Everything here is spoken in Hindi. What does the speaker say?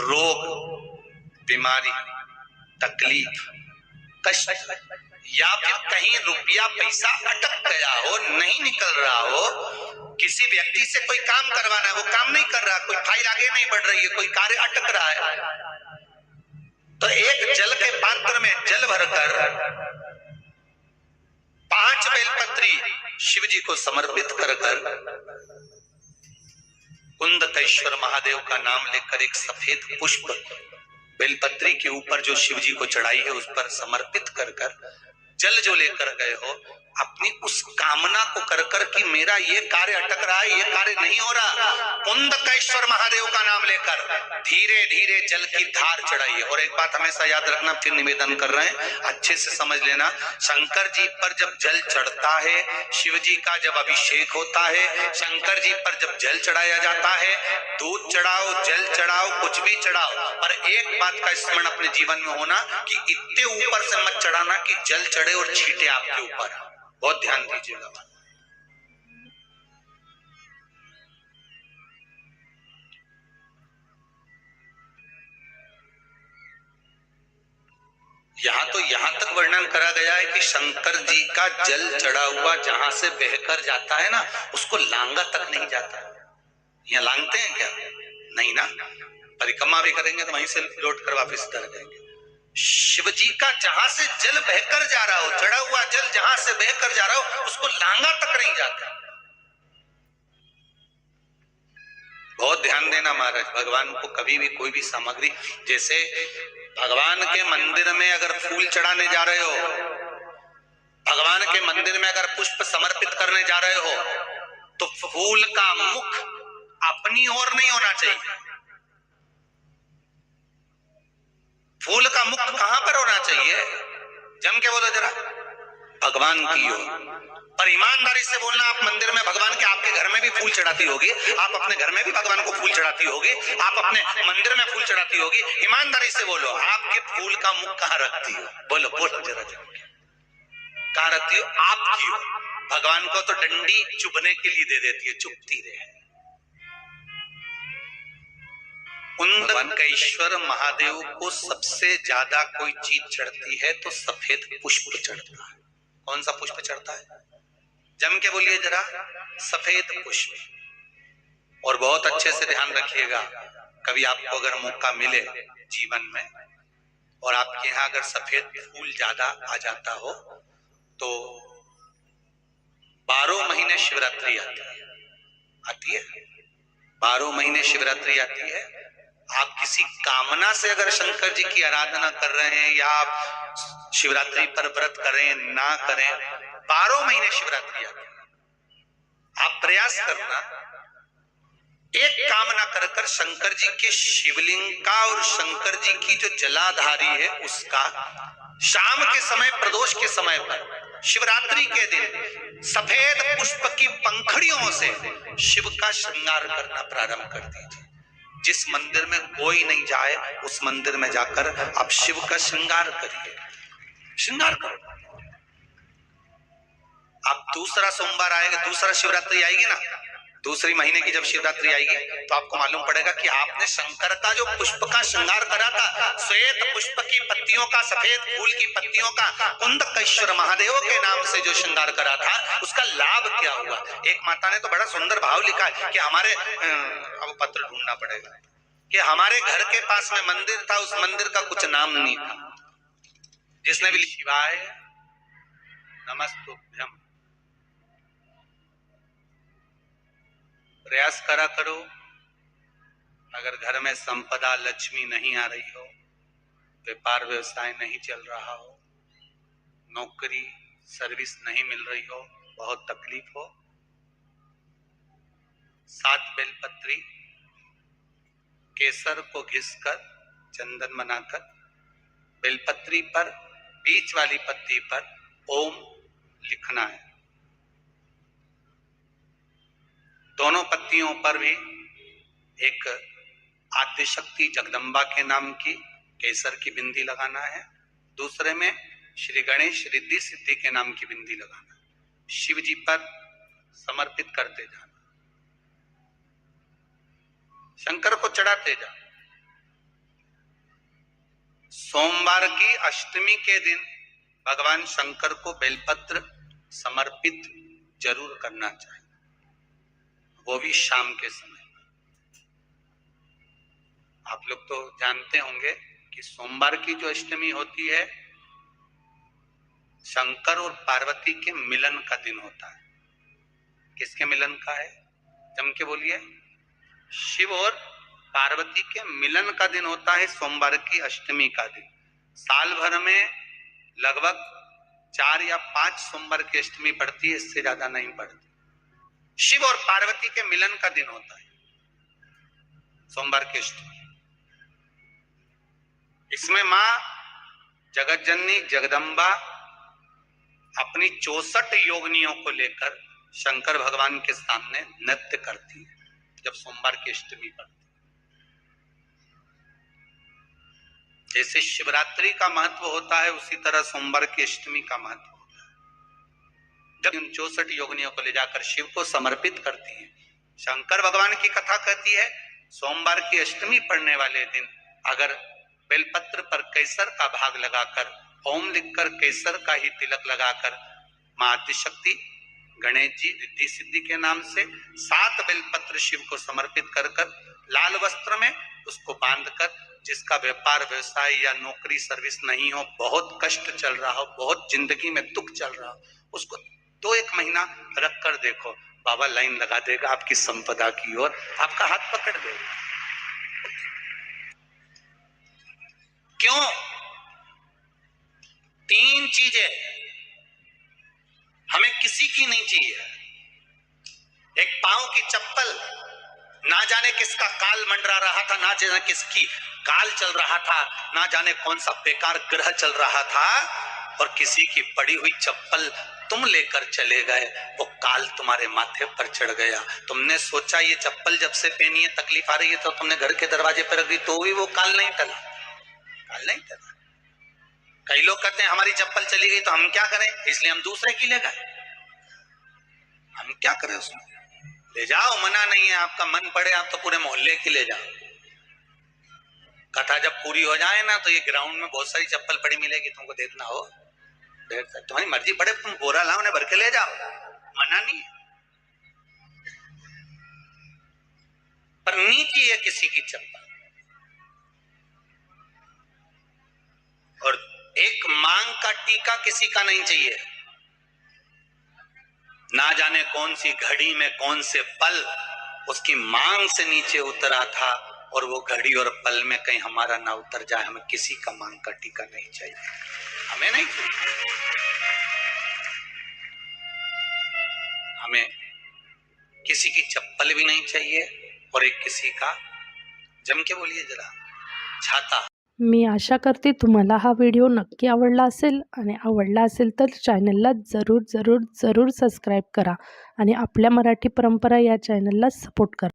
रोग, बीमारी, तकलीफ, कष्ट या फिर कहीं रुपया पैसा अटक गया हो, नहीं निकल रहा हो, किसी व्यक्ति से कोई काम करवाना है, वो काम नहीं कर रहा, कोई फाइल आगे नहीं बढ़ रही है, कोई कार्य अटक रहा है, तो एक जल के पात्र में जल भरकर 5 बेलपत्री शिव जी को समर्पित कर कुंदकेश्वर महादेव का नाम लेकर एक सफेद पुष्प बेलपत्री के ऊपर जो शिव जी को चढ़ाई है उस पर समर्पित कर जल जो लेकर गए हो, अपनी उस कामना को कर कि मेरा ये कार्य अटक रहा है, ये कार्य नहीं हो रहा, कुंदकेश्वर महादेव का नाम लेकर धीरे धीरे जल की धार चढ़ाइए। और एक बात हमेशा याद रखना, फिर निवेदन कर रहे हैं, अच्छे से समझ लेना, शंकर जी पर जब जल चढ़ता है, शिव जी का जब अभिषेक होता है, शंकर जी पर जब जल चढ़ाया जाता है, दूध चढ़ाओ, जल चढ़ाओ, कुछ भी चढ़ाओ, पर एक बात का स्मरण अपने जीवन में होना कि इतने ऊपर से मत चढ़ाना कि जल चढ़े और छींटे आपके ऊपर। बहुत ध्यान दीजिएगा। यहां तक वर्णन करा गया है कि शंकर जी का जल चढ़ा हुआ जहां से बहकर जाता है ना, उसको लांगा तक नहीं जाता। यहाँ लांगते हैं क्या? नहीं ना, परिक्रमा भी करेंगे तो वहीं से लौट कर वापस उतर जाएंगे। शिव जी का जहां से जल बहकर जा रहा हो, चढ़ा हुआ जल जहां से बहकर जा रहा हो, उसको लांगा तक नहीं जाता। बहुत ध्यान देना महाराज, भगवान को कभी भी कोई भी सामग्री, जैसे भगवान के मंदिर में अगर फूल चढ़ाने जा रहे हो, भगवान के मंदिर में अगर पुष्प समर्पित करने जा रहे हो, तो फूल का मुख अपनी ओर नहीं होना चाहिए। फूल का मुख कहां पर होना चाहिए? जम के बोलो जरा, भगवान की ओर। पर ईमानदारी से बोलना, आप मंदिर में भगवान के, आपके घर में भी फूल चढ़ाती होगी, आप अपने घर में भी भगवान को फूल चढ़ाती होगी, आप अपने मंदिर में फूल चढ़ाती होगी, ईमानदारी से बोलो, आपके फूल का मुख कहां रखती हो? बोलो बोलो जरा जरा, कहां रखती हो? आपकी ओर। भगवान को तो डंडी चुभने के लिए दे देती है, चुभती रहे। कुंदकेश्वर महादेव को सबसे ज्यादा कोई चीज चढ़ती है तो सफेद पुष्प चढ़ता है। कौन सा पुष्प चढ़ता है? जम के बोलिए जरा, सफेद पुष्प। और बहुत अच्छे से ध्यान रखिएगा, कभी आपको अगर मौका मिले जीवन में और आपके यहाँ अगर सफेद फूल ज्यादा आ जाता हो, तो 12 महीने शिवरात्रि आती है, 12 महीने शिवरात्रि आती है। आप किसी कामना से अगर शंकर जी की आराधना कर रहे हैं या आप शिवरात्रि पर व्रत करें ना करें, 12 महीने शिवरात्रि आती है। आप प्रयास करना, एक कामना कर शंकर जी के शिवलिंग का और शंकर जी की जो जलाधारी है उसका शाम के समय, प्रदोष के समय पर, शिवरात्रि के दिन सफेद पुष्प की पंखड़ियों से शिव का श्रृंगार करना प्रारंभ कर दीजिए। जिस मंदिर में कोई नहीं जाए उस मंदिर में जाकर आप शिव का श्रृंगार करिए, श्रृंगार करो। आप दूसरा सोमवार आएगा, दूसरा शिवरात्रि आएगी ना, दूसरी महीने की जब शिवरात्रि आएगी, तो आपको मालूम पड़ेगा कि आपने शंकर का जो पुष्प का श्रृंगार करा था, श्वेत पुष्प की पत्तियों का, सफेद फूल की पत्तियों का, कुंदकेश्वर महादेव के नाम से जो श्रृंगार करा था, उसका लाभ क्या हुआ? एक माता ने तो बड़ा सुंदर भाव लिखा है कि हमारे, अब पत्र ढूंढना पड़ेगा, कि हमारे घर के पास में मंदिर था, उस मंदिर का कुछ नाम नहीं था। जिसने भी शिवाय नमस्तुभ्यम, प्रयास करा करो। अगर घर में संपदा लक्ष्मी नहीं आ रही हो, व्यापार व्यवसाय नहीं चल रहा हो, नौकरी सर्विस नहीं मिल रही हो, बहुत तकलीफ हो, 7 बेलपत्री केसर को घिसकर, चंदन बनाकर, बेलपत्री पर बीच वाली पत्ती पर ओम लिखना है। दोनों पत्तियों पर भी एक आद्यशक्ति जगदम्बा के नाम की केसर की बिंदी लगाना है, दूसरे में श्री गणेश रिद्धि सिद्धि के नाम की बिंदी लगाना है। शिव जी पर समर्पित करते जाना। शंकर को चढ़ाते जाओ। सोमवार की अष्टमी के दिन भगवान शंकर को बेलपत्र समर्पित जरूर करना चाहिए, वो भी शाम के समय। आप लोग तो जानते होंगे कि सोमवार की जो अष्टमी होती है शंकर और पार्वती के मिलन का दिन होता है। किसके मिलन का है? जम के बोलिए। शिव और पार्वती के मिलन का दिन होता है सोमवार की अष्टमी का दिन। साल भर में लगभग 4 या 5 सोमवार की अष्टमी पड़ती है, इससे ज्यादा नहीं पड़ती। शिव और पार्वती के मिलन का दिन होता है सोमवार की अष्टमी। इसमें मां जगतजननी जगदम्बा अपनी 64 योगिनियों को लेकर शंकर भगवान के सामने नृत्य करती है जब सोमवार की अष्टमी पड़ती है। जैसे शिवरात्रि का महत्व होता है उसी तरह सोमवार की अष्टमी का महत्व होता है। जब इन 64 योगिनियों को ले जाकर शिव को समर्पित करती है, शंकर भगवान की कथा कहती है सोमवार की अष्टमी पड़ने वाले दिन अगर बेलपत्र पर केसर का भाग लगाकर, ओम लिखकर केसर का ही तिलक लगाकर मां आदिशक्ति गणेश जी रिद्धि सिद्धि के नाम से 7 बेलपत्र शिव को समर्पित कर लाल वस्त्र में उसको बांधकर, जिसका व्यापार व्यवसाय या नौकरी सर्विस नहीं हो, बहुत कष्ट चल रहा हो, बहुत जिंदगी में दुख चल रहा हो, उसको 2-1 महीना रख कर देखो, बाबा लाइन लगा देगा आपकी संपदा की ओर, आपका हाथ पकड़ देगा। क्यों? 3 चीजें हमें किसी की नहीं चाहिए। एक पांव की चप्पल, ना जाने किसका काल मंडरा रहा था, ना जाने किसकी काल चल रहा था, ना जाने कौन सा बेकार ग्रह चल रहा था, और किसी की पड़ी हुई चप्पल तुम लेकर चले गए, वो काल तुम्हारे माथे पर चढ़ गया। तुमने सोचा ये चप्पल जब से पहनी है तकलीफ आ रही है, तो तुमने घर के दरवाजे पर रख दी, तो भी वो काल नहीं टला, काल नहीं टला। कई लोग कहते हैं हमारी चप्पल चली गई तो हम क्या करें, इसलिए हम दूसरे की ले गए। हम क्या करें उसमें? ले जाओ, मना नहीं है, आपका मन पड़े आप तो पूरे मोहल्ले की ले जाओ। कथा जब पूरी हो जाए ना तो ये ग्राउंड में बहुत सारी चप्पल पड़ी मिलेगी, तुमको देखना हो, तुम्हारी मर्जी पड़े, तुम बोरा लाओ उन्हें भर के ले जाओ, मना नहीं है। पर नीची है किसी की चप्पल। और एक मांग का टीका किसी का नहीं चाहिए। ना जाने कौन सी घड़ी में कौन से पल उसकी मांग से नीचे उतरा था, और वो घड़ी और पल में कहीं हमारा ना उतर जाए। हमें किसी का मांग का टीका नहीं चाहिए, हमें नहीं चाहिए। हमें किसी की चप्पल भी नहीं चाहिए, और एक किसी का, जम के बोलिए जरा, छाता। मी आशा करते तुम्हाला हा व्हिडिओ नक्की आवडला असेल, आणि आवडला असेल तर चॅनलला जरूर सबस्क्राईब करा आणि आपल्या मराठी परंपरा या चॅनलला सपोर्ट करा।